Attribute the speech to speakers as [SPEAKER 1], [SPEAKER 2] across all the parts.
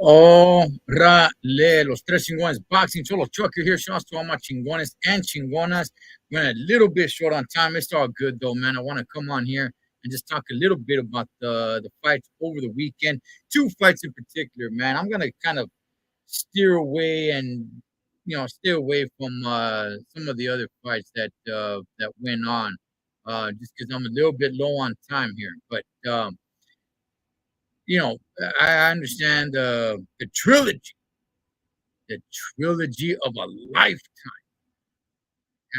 [SPEAKER 1] Órale, los tres chingones boxing. Solo Chucker here. Shouts to all my chingones and chingonas. We're a little bit short on time. It's all good though, man. I want to come on here and just talk a little bit about the fights over the weekend. Two fights in particular, man. I'm gonna kind of steer away and stay away from some of the other fights that went on. Just because I'm a little bit low on time here. But you know, I understand the trilogy of a lifetime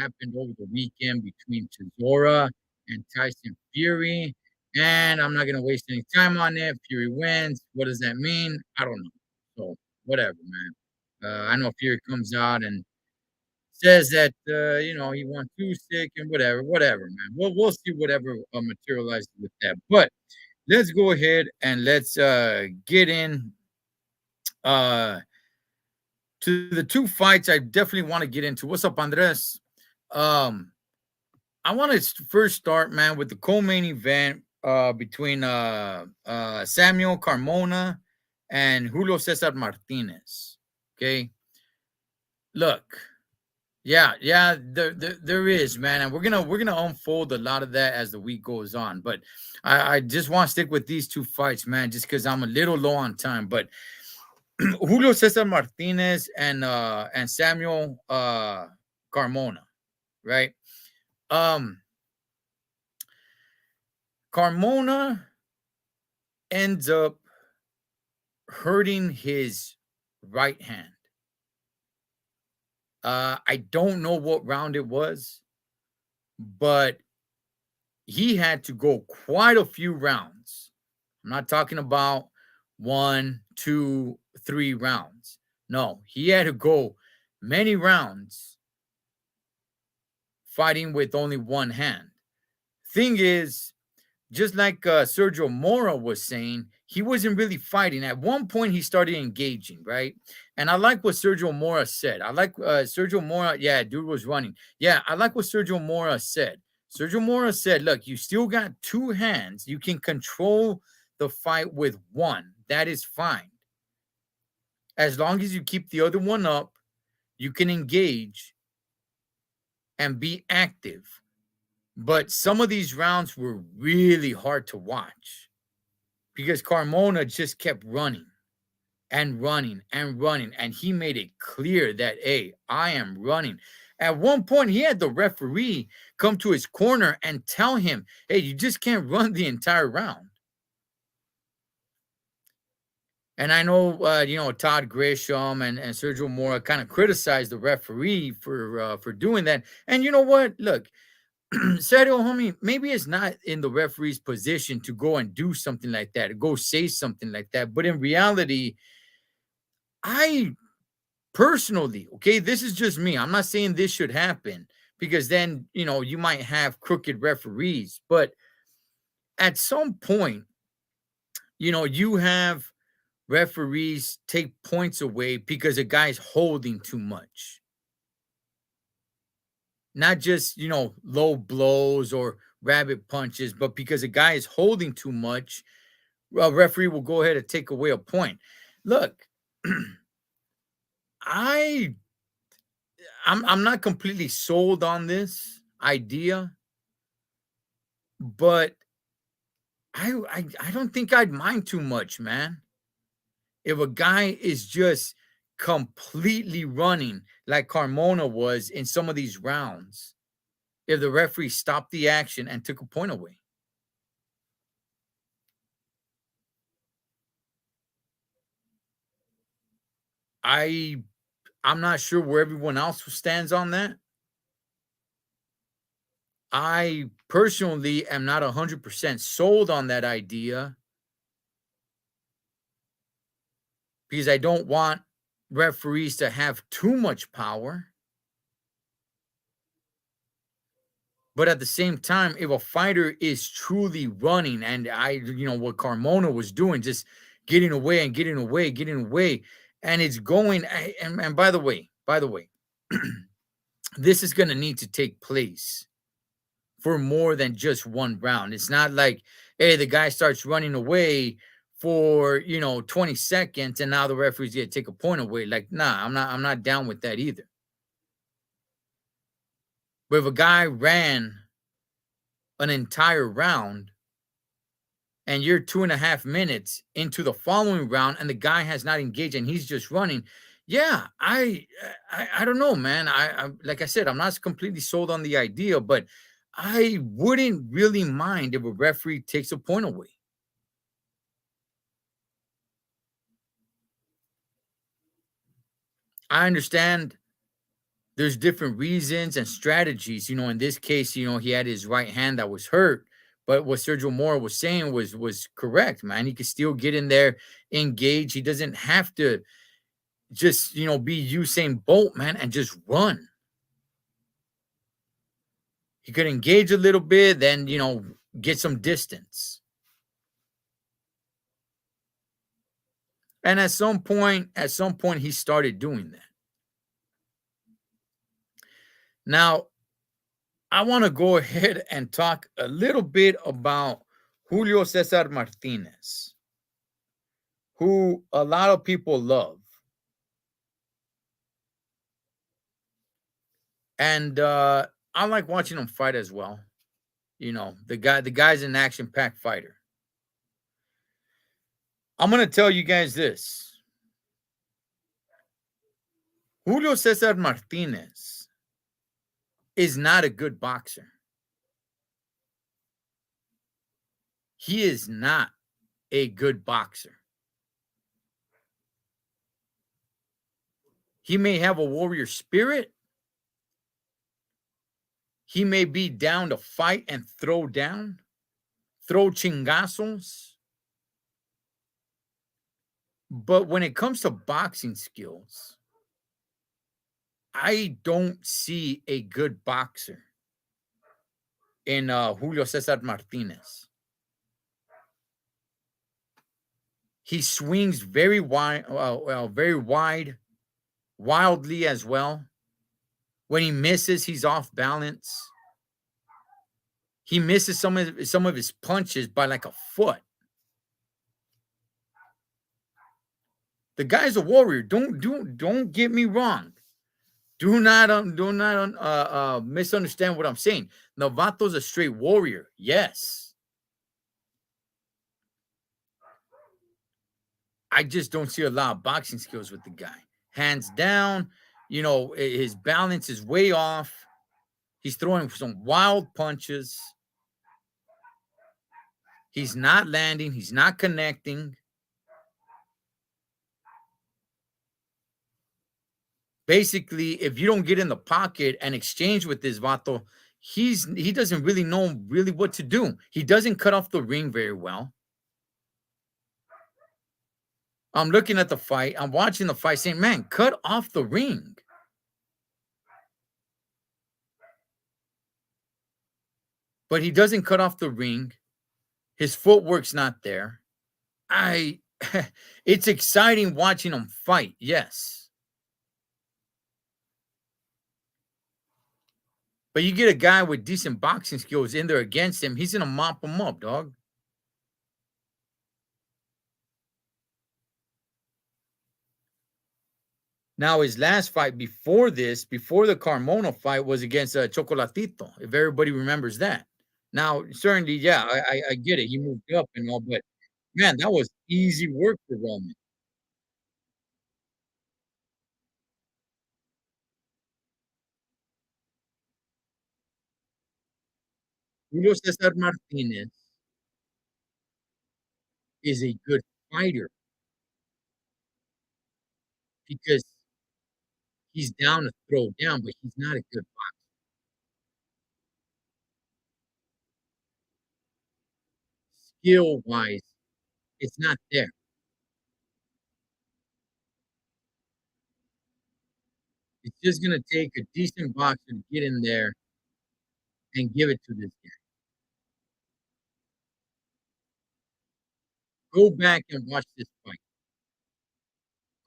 [SPEAKER 1] happened over the weekend between Chisora and Tyson Fury. And I'm not going to waste any time on it. Fury wins. What does that mean? I don't know. So, whatever, man. I know Fury comes out and says that, he won two sick and whatever, man. We'll see whatever materializes with that. But let's go ahead and let's get in uh, to the two fights I definitely want to get into. What's up, Andres? Um, I want to first start, man, with the co-main event between Samuel Carmona and Julio Cesar Martinez. Okay, look, yeah, there is, man, and we're gonna unfold a lot of that as the week goes on. But I just want to stick with these two fights, man, just because I'm a little low on time. But Julio Cesar Martinez and Samuel Carmona, right? Um, Carmona ends up hurting his right hand. I don't know what round it was, but he had to go quite a few rounds. I'm not talking about 1, 2, 3 rounds. No, he had to go many rounds fighting with only one hand. Thing is, just like Sergio Mora was saying, he wasn't really fighting. At one point, he started engaging, right? And I like what Sergio Mora said. I like Sergio Mora. Yeah, dude was running. Yeah, I like what Sergio Mora said. Sergio Mora said, look, you still got two hands. You can control the fight with one. That is fine. As long as you keep the other one up, you can engage and be active. But some of these rounds were really hard to watch because Carmona just kept running and running and running. And he made it clear that, hey, I am running. At one point, he had the referee come to his corner and tell him, hey, you just can't run the entire round. And I know, Todd Grisham and Sergio Mora kind of criticized the referee for doing that. And you know what? Look, Sergio, homie, maybe it's not in the referee's position to go and do something like that, go say something like that. But in reality, I personally, okay, this is just me. I'm not saying this should happen because then, you might have crooked referees. But at some point, you have referees take points away because a guy's holding too much. Not just, low blows or rabbit punches, but because a guy is holding too much, a referee will go ahead and take away a point. Look, I I'm not completely sold on this idea, but I don't think I'd mind too much, man. If a guy is just completely running like Carmona was in some of these rounds, if the referee stopped the action and took a point away. I I'm not sure where everyone else stands on that. I personally am not 100% sold on that idea because I don't want referees to have too much power. But at the same time, if a fighter is truly running, and what Carmona was doing, just getting away and getting away, and it's going. And by the way, this is going to need to take place for more than just one round. It's not like, hey, the guy starts running away for 20 seconds and now the referee's gonna take a point away. Like, nah, I'm not down with that either. But if a guy ran an entire round and you're 2.5 minutes into the following round and the guy has not engaged and he's just running, yeah, I don't know, man. I like I said, I'm not completely sold on the idea, but I wouldn't really mind if a referee takes a point away. I understand there's different reasons and strategies. In this case, he had his right hand that was hurt. But what Sergio Mora was saying was correct, man. He could still get in there, engage. He doesn't have to just be Usain Bolt, man, and just run. He could engage a little bit, then get some distance. And at some point, he started doing that. Now, I want to go ahead and talk a little bit about Julio Cesar Martinez, who a lot of people love. And I like watching him fight as well. The guy's an action-packed fighter. I'm gonna tell you guys this. Julio Cesar Martinez is not a good boxer. He is not a good boxer. He may have a warrior spirit. He may be down to fight and throw down, throw chingazos. But when it comes to boxing skills, I don't see a good boxer in Julio Cesar Martinez. He swings very wide, wildly as well. When he misses, he's off balance. He misses some of his punches by like a foot. The guy's a warrior. Don't get me wrong. Do not misunderstand what I'm saying. Novato's a straight warrior. Yes. I just don't see a lot of boxing skills with the guy. Hands down, his balance is way off. He's throwing some wild punches. He's not landing. He's not connecting. Basically, if you don't get in the pocket and exchange with this Vato, he doesn't really know really what to do. He doesn't cut off the ring very well. I'm looking at the fight. I'm watching the fight saying, man, cut off the ring. But he doesn't cut off the ring. His footwork's not there. It's exciting watching him fight. Yes. But you get a guy with decent boxing skills in there against him, he's going to mop him up, dog. Now, his last fight before the Carmona fight, was against Chocolatito, if everybody remembers that. Now, certainly, yeah, I get it. He moved up and all, but man, that was easy work for Roman. Julio Cesar Martinez is a good fighter because he's down to throw down, but he's not a good skill wise. It's not there. It's just gonna take a decent boxer to get in there and give it to this guy. Go back and watch this fight.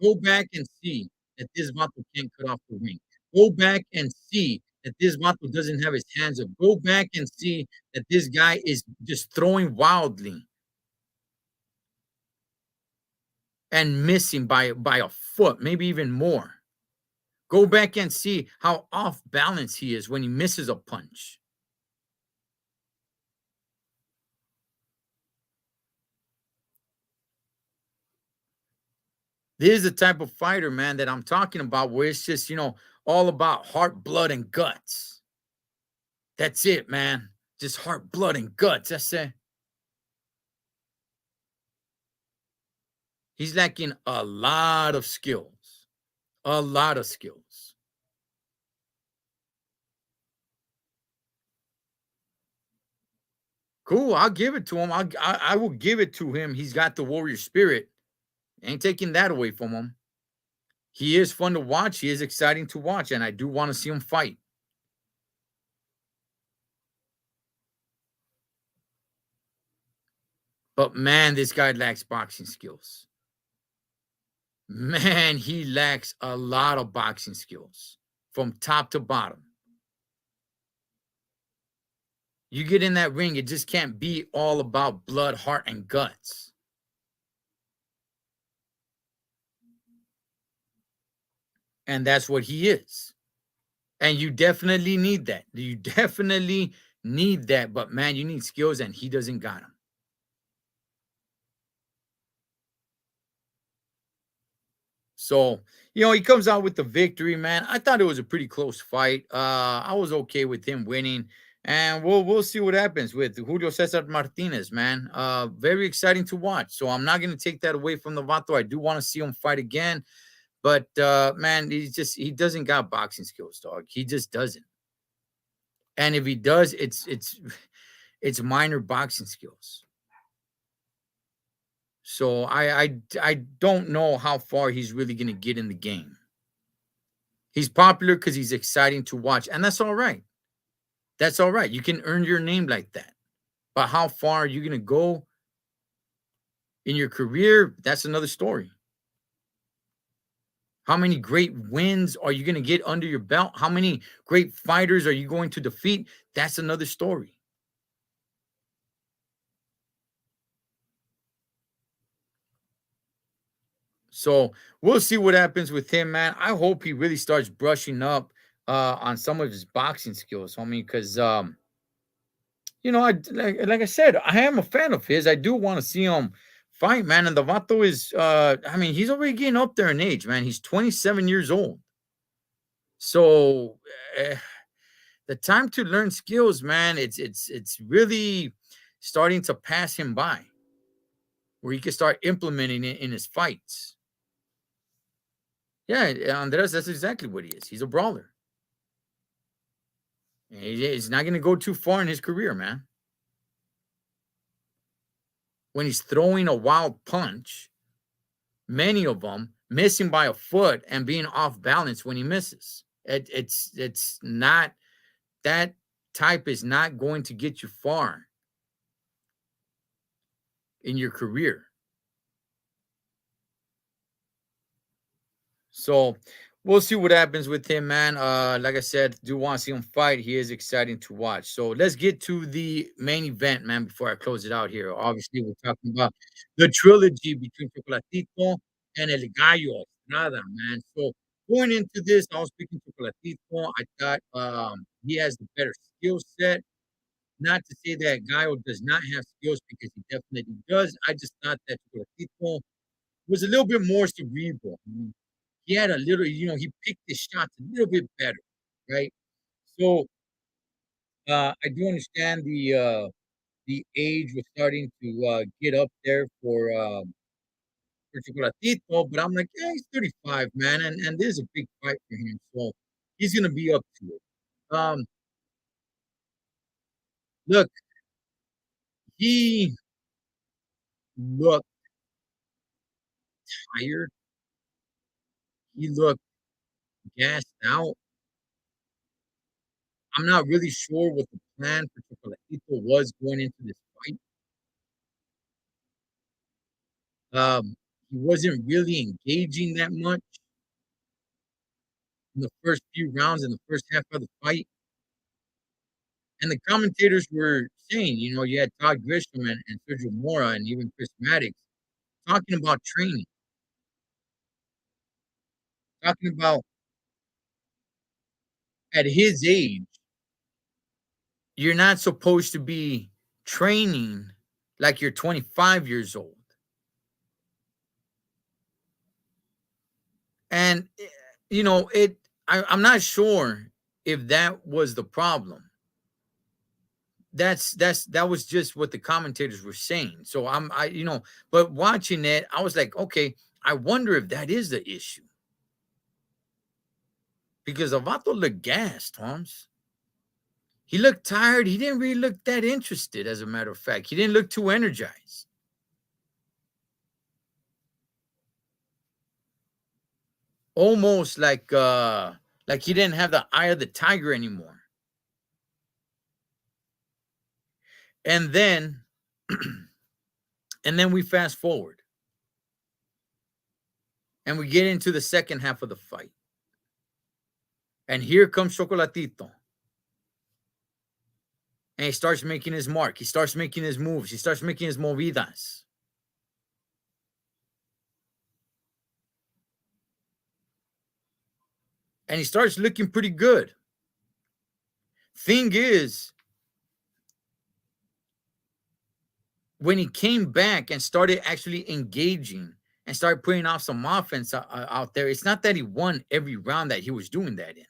[SPEAKER 1] Go back and see that this Vato can't cut off the ring. Go back and see that this Vato doesn't have his hands up. Go back and see that this guy is just throwing wildly. and missing by a foot, maybe even more. Go back and see how off balance he is when he misses a punch. This is the type of fighter, man, that I'm talking about, where it's just, all about heart, blood, and guts. That's it, man. Just heart, blood, and guts. That's it. He's lacking a lot of skills. A lot of skills. Cool. I'll give it to him. I will give it to him. He's got the warrior spirit. Ain't taking that away from him. He is fun to watch. He is exciting to watch, and I do want to see him fight. But man, this guy lacks boxing skills. Man, he lacks a lot of boxing skills from top to bottom. You get in that ring, it just can't be all about blood, heart, and guts. And that's what he is. And you definitely need that. You definitely need that. But man, you need skills, and he doesn't got them. So, he comes out with the victory, man. I thought it was a pretty close fight. I was okay with him winning. And we'll see what happens with Julio Cesar Martinez, man. Very exciting to watch. So I'm not gonna take that away from the Vato. I do want to see him fight again. But man, he doesn't got boxing skills, dog. He just doesn't. And if he does, it's minor boxing skills. So I don't know how far he's really gonna get in the game. He's popular because he's exciting to watch, and that's all right. That's all right. You can earn your name like that. But how far are you gonna go in your career? That's another story. How many great wins are you gonna get under your belt? How many great fighters are you going to defeat? That's another story. So we'll see what happens with him, man. I hope he really starts brushing up on some of his boxing skills, homie. Because like I said, I am a fan of his. I do want to see him fight, man. And the Vato is, I mean, he's already getting up there in age, man. He's 27 years old. So eh, the time to learn skills, man, it's really starting to pass him by, where he can start implementing it in his fights. Yeah, Andres, that's exactly what he is. He's a brawler. He's not going to go too far in his career, man. When he's throwing a wild punch, many of them missing by a foot and being off balance when he misses. It's not that type is not going to get you far in your career. So we'll see what happens with him, man. Like I said, do want to see him fight. He is exciting to watch. So let's get to the main event, man, before I close it out here. Obviously, we're talking about the trilogy between Chocolatito and El Gallo Estrada, man. So going into this, I was picking Chocolatito. I thought he has the better skill set. Not to say that Gallo does not have skills, because he definitely does. I just thought that Chocolatito was a little bit more cerebral. He had a little, he picked his shots a little bit better, right? So I do understand the age was starting to get up there for Chocolatito, but I'm like, yeah, he's 35, man, and this is a big fight for him, so he's gonna be up to it. Look, he looked tired. He looked gassed out. I'm not really sure what the plan for Chocolatito was going into this fight. He wasn't really engaging that much in the first few rounds, in the first half of the fight. And the commentators were saying, you had Todd Grisham and Sergio Mora and even Chris Maddox talking about training. Talking about at his age, you're not supposed to be training like you're 25 years old. And, I'm not sure if that was the problem. That was just what the commentators were saying. So but watching it, I was like, okay, I wonder if that is the issue because Avato looked gassed, Holmes. He looked tired. He didn't really look that interested, as a matter of fact. He didn't look too energized. Almost like he didn't have the eye of the tiger anymore. And then and then we fast forward and we get into the second half of the fight. And here comes Chocolatito. And he starts making his mark. He starts making his moves. He starts making his movidas. And he starts looking pretty good. Thing is, when he came back and started actually engaging and started putting off some offense out there, it's not that he won every round that he was doing that in.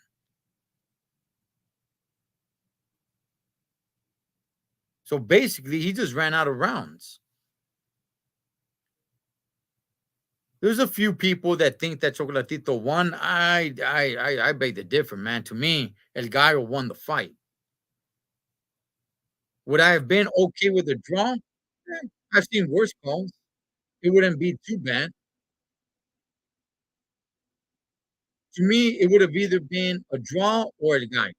[SPEAKER 1] So basically, he just ran out of rounds. There's a few people that think that Chocolatito won. I beg to differ, man. To me, El Gallo won the fight. Would I have been okay with a draw? I've seen worse calls. It wouldn't be too bad. To me, it would have either been a draw or El Gallo.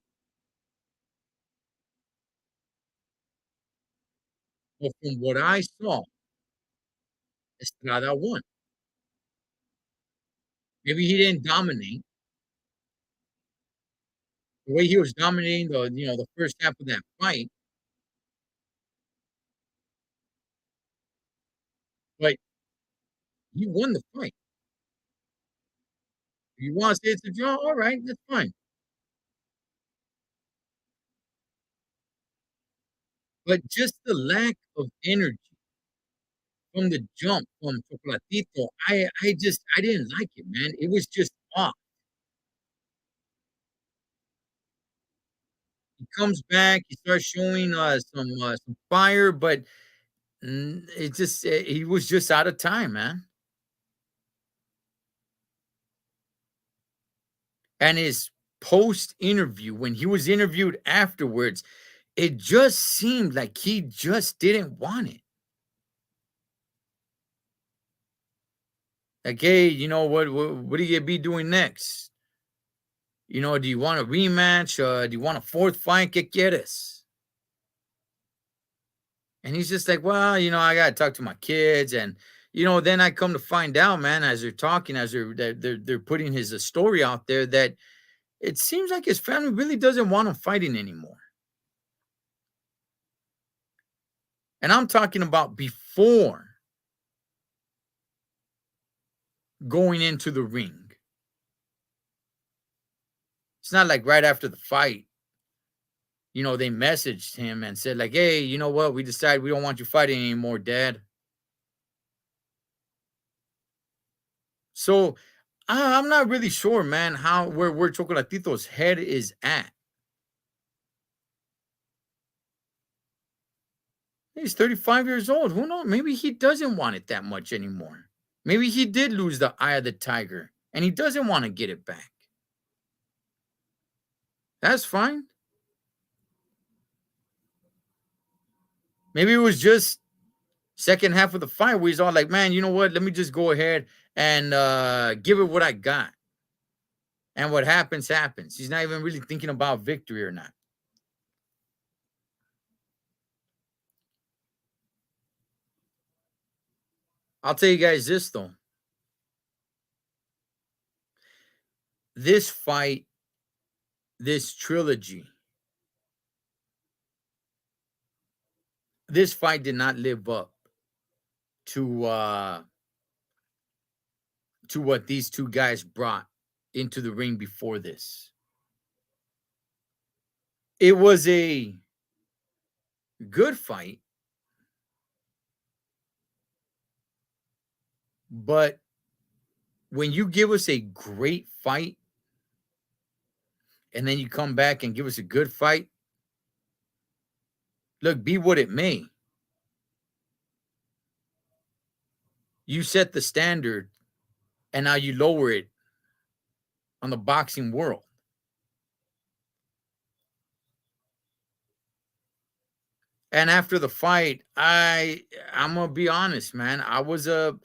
[SPEAKER 1] But from what I saw, Estrada won. Maybe he didn't dominate the way he was dominating the first half of that fight, but he won the fight. If you wanna say it's a draw, alright, that's fine. But just the lack of energy from the jump from Chocolatito, I didn't like it, man. It was just off. He comes back, he starts showing, some fire, but, he was just out of time, man. And his post interview, when he was interviewed afterwards, it just seemed like he just didn't want it. Like, "Hey, you know what are you gonna be doing next? Do you want a rematch? Do you want a fourth fight? ¿Qué quieres?" And he's just like, "Well, I gotta talk to my kids." And then I come to find out, man, as they're talking, as they're putting his story out there, that it seems like his family really doesn't want him fighting anymore. And I'm talking about before going into the ring. It's not like right after the fight, they messaged him and said, like, "Hey, you know what? We decided we don't want you fighting anymore, Dad." So I'm not really sure, man, how where Chocolatito's head is at. He's 35 years old. Who knows? Maybe he doesn't want it that much anymore. Maybe he did lose the eye of the tiger and he doesn't want to get it back. That's fine. Maybe it was just second half of the fight where he's all like, "Man, you know what? Let me just go ahead and give it what I got." And what happens, happens. He's not even really thinking about victory or not. I'll tell you guys this, though. This fight, this trilogy, this fight did not live up to uh to what these two guys brought into the ring before this. It was a good fight, but when you give us a great fight and then you come back and give us a good fight, look, be what it may, you set the standard and now you lower it on the boxing world. And after the fight, I'm gonna be honest, man. I wasn't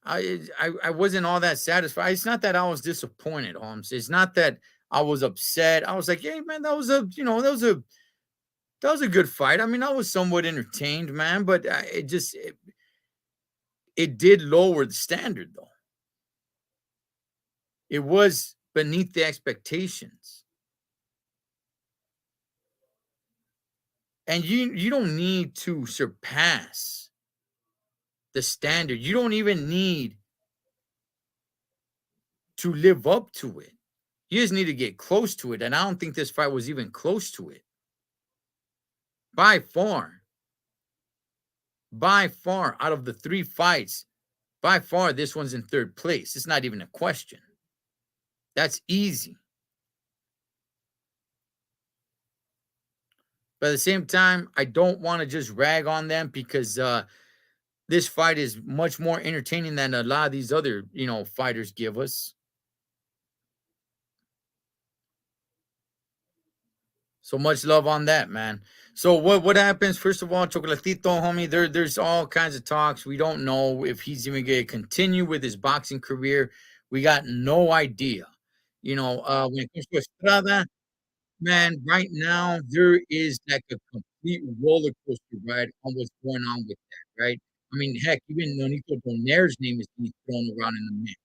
[SPEAKER 1] all that satisfied. It's not that I was disappointed, Holmes. It's not that I was upset. I was like, hey man, that was a that was a good fight. I mean, I was somewhat entertained, man, but it did lower the standard though. It was beneath the expectations. And you don't need to surpass the standard. You don't even need to live up to it. You just need to get close to it. And I don't think this fight was even close to it. By far, out of the 3 fights, by far, this one's in 3rd place. It's not even a question. That's easy. But at the same time, I don't want to just rag on them because this fight is much more entertaining than a lot of these other, fighters give us. So much love on that, man. So what happens? First of all, Chocolatito, homie, there's all kinds of talks. We don't know if he's even going to continue with his boxing career. We got no idea. When it comes to Estrada, man, right now there is like a complete roller coaster ride on what's going on with that, right? I mean, heck, even Nonito Donaire's name is being thrown around in the mix.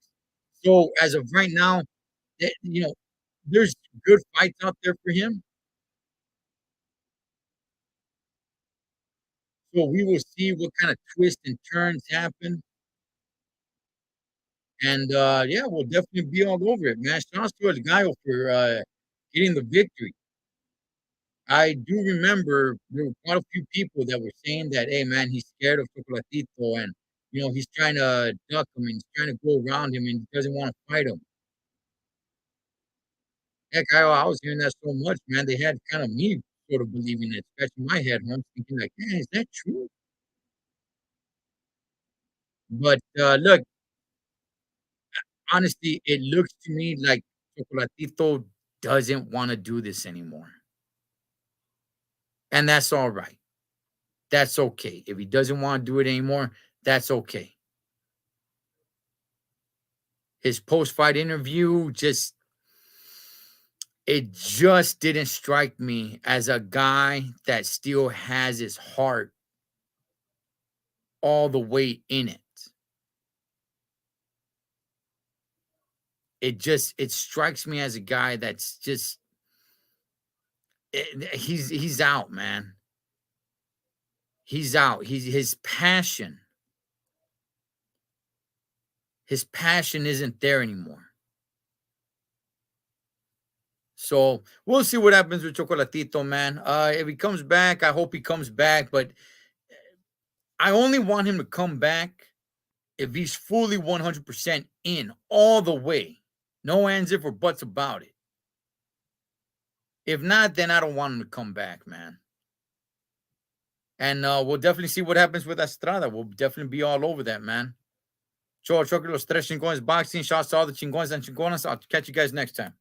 [SPEAKER 1] So as of right now, there's good fights out there for him. So we will see what kind of twists and turns happen. And yeah, we'll definitely be all over it, man. Shout out to El Gallo for getting the victory. I do remember there were quite a few people that were saying that, hey man, he's scared of Chocolatito and he's trying to duck him and he's trying to go around him and he doesn't want to fight him. Heck, I was hearing that so much, man. They had kind of me sort of believing it, scratching my head, huh? Thinking like, man, is that true? But look, honestly, it looks to me like Chocolatito doesn't want to do this anymore. And that's all right. That's okay. If he doesn't want to do it anymore, that's okay. His post-fight interview it just didn't strike me as a guy that still has his heart all the way in it. It strikes me as a guy that's just he's out, man. He's out. His passion isn't there anymore. So we'll see what happens with Chocolatito, man. If he comes back, I hope he comes back, but I only want him to come back if he's fully 100% in all the way. No ands, if, or buts about it. If not, then I don't want him to come back, man. And we'll definitely see what happens with Estrada. We'll definitely be all over that, man. Choco Los Tres Chingones Boxing. Shouts to all the chingones and chingonas. I'll catch you guys next time.